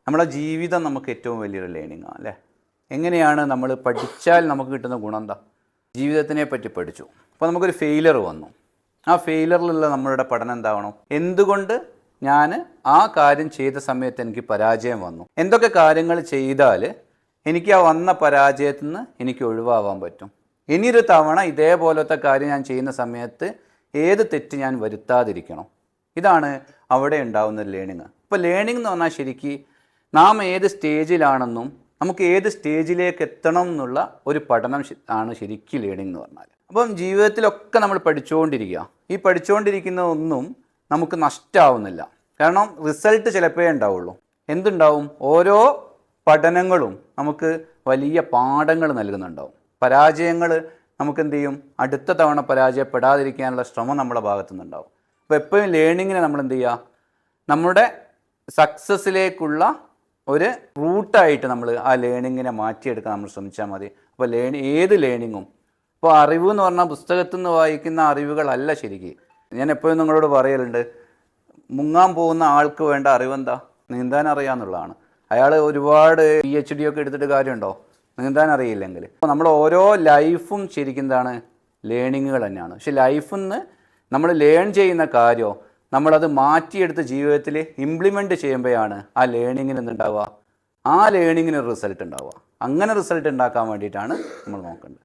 നമ്മുടെ ജീവിതം നമുക്ക് ഏറ്റവും വലിയൊരു ലേണിംഗ് ആണ് അല്ലേ? എങ്ങനെയാണ് നമ്മൾ പഠിച്ചാൽ നമുക്ക് കിട്ടുന്ന ഗുണം എന്താ? ജീവിതത്തിനെ പറ്റി പഠിച്ചു, അപ്പോൾ നമുക്കൊരു ഫെയിലർ വന്നു. ആ ഫെയിലറിലുള്ള നമ്മളുടെ പഠനം എന്താവണം? എന്തുകൊണ്ട് ഞാൻ ആ കാര്യം ചെയ്ത സമയത്ത് എനിക്ക് പരാജയം വന്നു, എന്തൊക്കെ കാര്യങ്ങൾ ചെയ്താൽ എനിക്ക് ആ വന്ന പരാജയത്തിൽ നിന്ന് എനിക്ക് ഒഴിവാവാൻ പറ്റും, ഇനിയൊരു തവണ ഇതേപോലത്തെ കാര്യം ഞാൻ ചെയ്യുന്ന സമയത്ത് ഏത് തെറ്റ് ഞാൻ വരുത്താതിരിക്കണം. ഇതാണ് അവിടെ ഉണ്ടാകുന്ന ലേണിങ്. ഇപ്പോൾ ലേണിംഗ് എന്ന് പറഞ്ഞാൽ ശരിക്ക് നാം ഏത് സ്റ്റേജിലാണെന്നും നമുക്ക് ഏത് സ്റ്റേജിലേക്ക് എത്തണം എന്നുള്ള ഒരു പഠനം ആണ് ശരിക്കും ലേണിംഗ് എന്ന് പറഞ്ഞാൽ. അപ്പം ജീവിതത്തിലൊക്കെ നമ്മൾ പഠിച്ചുകൊണ്ടിരിക്കുക. ഈ പഠിച്ചുകൊണ്ടിരിക്കുന്ന ഒന്നും നമുക്ക് നഷ്ടമാവുന്നില്ല. കാരണം റിസൾട്ട് ചിലപ്പോഴേ ഉണ്ടാവുള്ളൂ. എന്തുണ്ടാവും? ഓരോ പഠനങ്ങളും നമുക്ക് വലിയ പാഠങ്ങൾ നൽകുന്നുണ്ടാവും. പരാജയങ്ങൾ നമുക്ക് എന്ത് ചെയ്യും? അടുത്ത തവണ പരാജയപ്പെടാതിരിക്കാനുള്ള ശ്രമം നമ്മുടെ ഭാഗത്തു നിന്നുണ്ടാവും. അപ്പോൾ എപ്പോഴും ലേണിങ്ങിനെ നമ്മൾ എന്ത് ചെയ്യുക? നമ്മുടെ സക്സസ്സിലേക്കുള്ള ഒരു റൂട്ടായിട്ട് നമ്മൾ ആ ലേണിങ്ങിനെ മാറ്റിയെടുക്കാൻ നമ്മൾ ശ്രമിച്ചാൽ മതി. അപ്പോൾ ഏത് ലേണിങ്ങും, ഇപ്പോൾ അറിവ് എന്ന് പറഞ്ഞാൽ പുസ്തകത്തിൽ നിന്ന് വായിക്കുന്ന അറിവുകളല്ല ശരിക്ക്. ഞാൻ എപ്പോഴും നിങ്ങളോട് പറയലുണ്ട്, മുങ്ങാൻ പോകുന്ന ആൾക്ക് വേണ്ട അറിവെന്താ? നീന്താൻ അറിയാമെന്നുള്ളതാണ്. അയാൾ ഒരുപാട് PhD ഒക്കെ എടുത്തിട്ട് കാര്യമുണ്ടോ നീന്താൻ അറിയില്ലെങ്കിൽ? അപ്പോൾ നമ്മൾ ഓരോ ലൈഫും ശരിക്കും എന്താണ്? ലേണിങ്ങുകൾ തന്നെയാണ്. പക്ഷെ ലൈഫിൽ നിന്ന് നമ്മൾ ലേൺ ചെയ്യുന്ന കാര്യമോ നമ്മളത് മാറ്റിയെടുത്ത് ജീവിതത്തിൽ ഇംപ്ലിമെൻറ്റ് ചെയ്യുമ്പോഴാണ് ആ ലേണിങ്ങിന് എന്തുണ്ടാവുക? ആ ലേണിങ്ങിന് റിസൾട്ട് ഉണ്ടാവുക. അങ്ങനെ റിസൾട്ട് ഉണ്ടാക്കാൻ വേണ്ടിയിട്ടാണ് നമ്മൾ നോക്കേണ്ടത്.